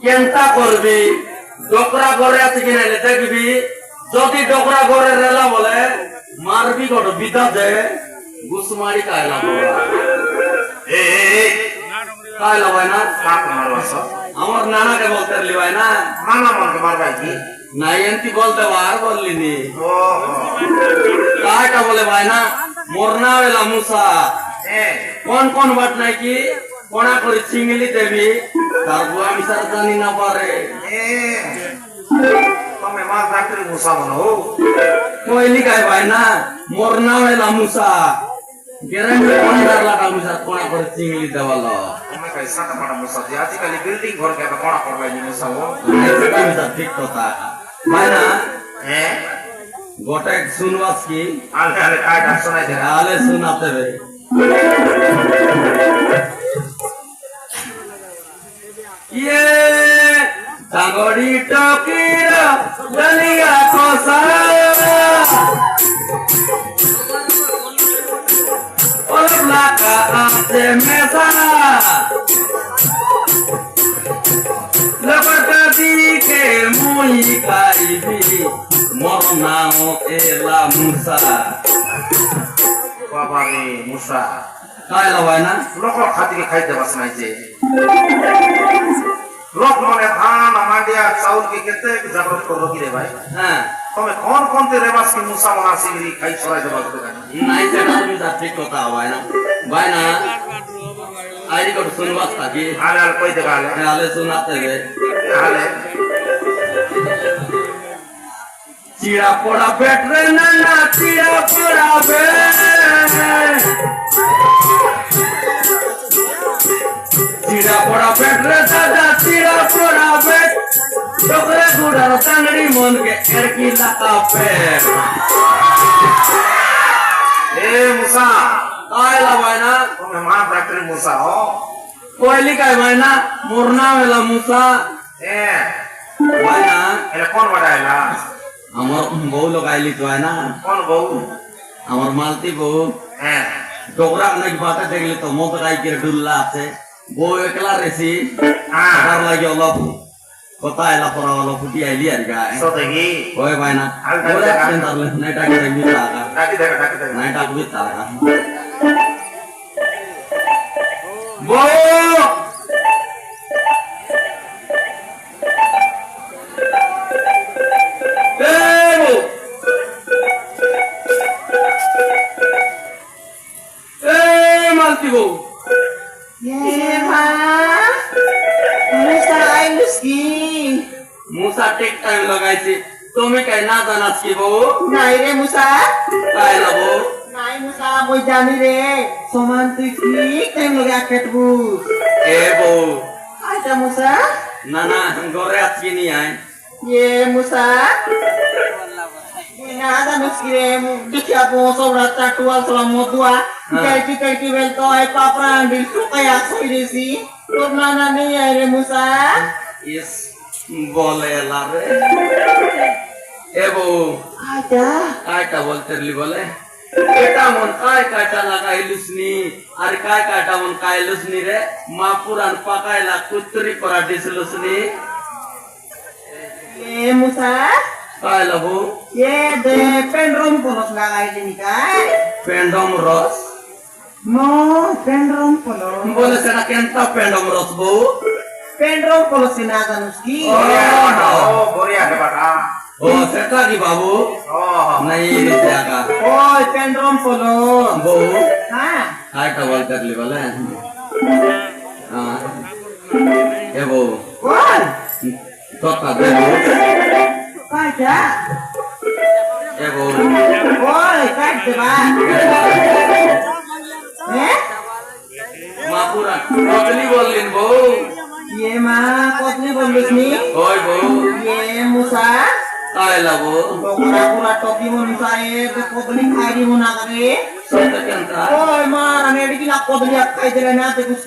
কেনটা করবি ডোকরা ঘরে আছে কিনা দেখবি যদি ডোকরা ঘরে রেলা বলে মারবি কত বিদা দে গুসমারি কায়লা কায়লা ভাই না আমার নানাকে বলতে ভাই না নানা মনকে মারবাই কি না এমতি বলতে আর বললি নি কায়টা বলে ভাই না মরনা বেলা মুসা কোন কোন বাট নাই কি কোনা করে চিংলি দেবি তার বুয়া মিশার জানি না পারে তুমি মাছ ডাক্তারি মুসা মনো কইলি কাই ভাই না মোর নাম এলা মুসা গ্যারান্টি কোন লাগা মুসা কোনা করে চিংলি দেওয়ালো তুমি কাই সাটা পাটা মুসা যে আজকাল বিল্ডিং ঘর কে কোনা করলাই নি মুসা ও এটা ঠিক কথা ভাই না গোটা শুনবাস কি আলে আলে কাটা শোনাই দে আলে শোনাতে রে ये तगड़ी टोकीरा गलिया कोसा और लाका आते मेसा लपटा दी के मुई खाई भी मरना हो एला मुसा बाबा रे मुसा काय लवाय ना लोक खातिर खाइते बसनाइ जे लोक मने धान मांडिया चाउल के केते जरूरत करो कि रे भाई हां तमे कोन कोन ते रेवास की मुसा बना सिंगरी खाइ छोड़ा देबा तो नहीं से आदमी सा ठीक होता भाई ना आई को सुनवास था कि आले आले कोई जगह आले आले सुनाते रे आले चिड़ा पोड़ा बैठ रे ना चिड़ा पोड़ा बैठ चिड़ा पोड़ा बैठ रे दादा चिड़ा पोड़ा बैठ टोकरे गुड़ा तंगड़ी मन के एर की लता पे ए मुसा काय ला भाई ना तमे मां डॉक्टर मुसा हो कोयली काय भाई ना मुरना वाला मुसा ए भाई ना एले कोन बडायला हमर बहु लोग आइली तो है ना कोन बहु हमर मालती बहु ए डोकरा नहीं बात देखले तो मो बताई के डुल्ला আছে বউ একলা রেছি हां আর লাগি অলপ কথা এলা পড়া অলপ ফুটি আইলি আর গা সতগি ওই ভাই না ওরা চিন্তা করলে নাই টাকা দেবি টাকা ডাকি দে নাই টাকা দিবি টাকা বউ মালতি বউ मुसा टेक टाइम लगाइছি তুমি কাই না জানাস কি বউ নাই রে মুসা কাই না বউ নাই মুসা মই জানি রে সমান তুই ঠিক টাইম লগা কেটবু এ বউ আইতা মুসা না না ঘরে আজকে নি আই ये मुसा ना জানিস কি রে দেখিয়া বসো রাস্তা টুয়াল সলা মদুয়া কাইটি বেল তো আই পাপড়া আন্ডি সুকাই আসই রেছি তোর নানা নেই আই রে মুসা ইস বলে লারে এ বউ আইতা কাইটা বলতেরলি বলে এটা মন কাইটা লাগাইলুসনি আর কাইটা মন কাইলুসনি রে মা পুরান পাকাইলা কুত্তরি করা দিছলুসনি ये मुसा কাইলা বউ ये दे पेंड्रोम पोलोस लगाई देनी काय পেন্ডম রস नो पेंड्रोम पोलोस বলে সেটা কেনটা পেন্ডম রস বউ पेंड्रोम पोलोस ना জানুস কি ও ও বড়িয়া হে বাটা ও সেটা কি বাবু ও নাই রে জায়গা ओय पेंड्रोम पोलोस বউ हां কাইটা বলতেরলি বলে হ্যাঁ এ বউ कोन কথা দে বউ काटा এ বউ ओय काट दे बा हैं মা পুরান কতলি বললেন বউ ये मां कोतनी बोलुस नी ওই বউ ये मुसा काय लावो Dokra pura topi mo ni sae te kodli khai di mo na kare. सेता Kenta Oy mar ane di na kodli ak khai dele na te kusi